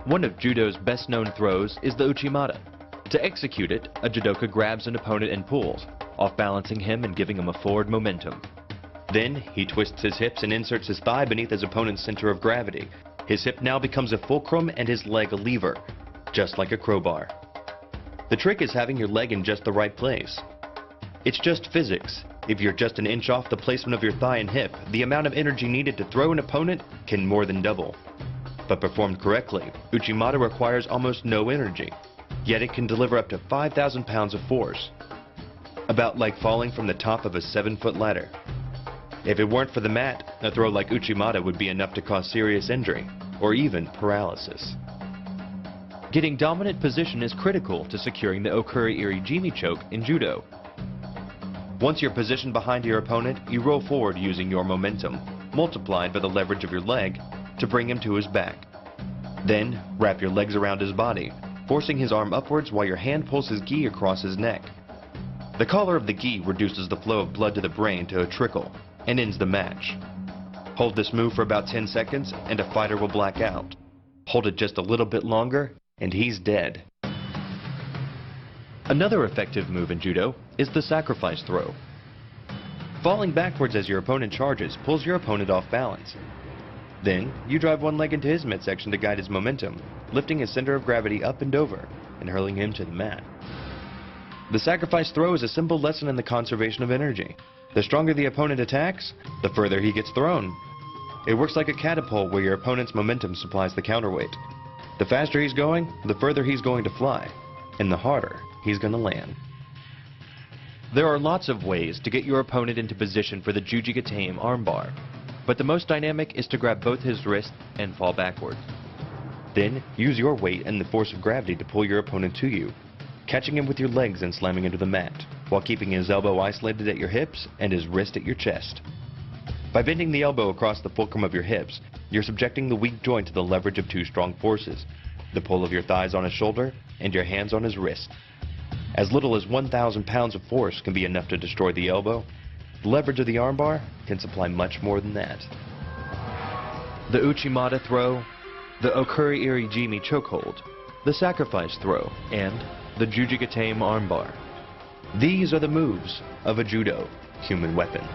One of Judo's best-known throws is the Uchimata. To execute it, a judoka grabs an opponent and pulls, off-balancing him and giving him a forward momentum. Then, he twists his hips and inserts his thigh beneath his opponent's center of gravity. His hip now becomes a fulcrum and his leg a lever, just like a crowbar. The trick is having your leg in just the right place. It's just physics. If you're just an inch off the placement of your thigh and hip, the amount of energy needed to throw an opponent can more than double. But performed correctly, Uchimata requires almost no energy, yet it can deliver up to 5,000 pounds of force. About like falling from the top of a 7-foot ladder. If it weren't for the mat, a throw like Uchimata would be enough to cause serious injury, or even paralysis. Getting dominant position is critical to securing the okuri-iri-jimi choke in Judo. Once you're positioned behind your opponent, you roll forward using your momentum, multiplied by the leverage of your leg, to bring him to his back. Then, wrap your legs around his body, forcing his arm upwards while your hand pulls his gi across his neck. The collar of the gi reduces the flow of blood to the brain to a trickle, and ends the match. Hold this move for about 10 seconds and a fighter will black out. Hold it just a little bit longer and he's dead. Another effective move in Judo is the sacrifice throw. Falling backwards as your opponent charges pulls your opponent off balance. Then, you drive one leg into his midsection to guide his momentum, lifting his center of gravity up and over and hurling him to the mat. The sacrifice throw is a simple lesson in the conservation of energy. The stronger the opponent attacks, the further he gets thrown. It works like a catapult where your opponent's momentum supplies the counterweight. The faster he's going, the further he's going to fly, and the harder he's going to land. There are lots of ways to get your opponent into position for the Jujigatame armbar, but the most dynamic is to grab both his wrists and fall backwards. Then, use your weight and the force of gravity to pull your opponent to you, catching him with your legs and slamming into the mat, while keeping his elbow isolated at your hips and his wrist at your chest. By bending the elbow across the fulcrum of your hips, you're subjecting the weak joint to the leverage of two strong forces, the pull of your thighs on his shoulder and your hands on his wrist. As little as 1,000 pounds of force can be enough to destroy the elbow. The leverage of the armbar can supply much more than that. The Uchimata throw, the okuri-iri-jimi chokehold, the sacrifice throw, and the Jujigatame armbar. These are the moves of a Judo human weapon.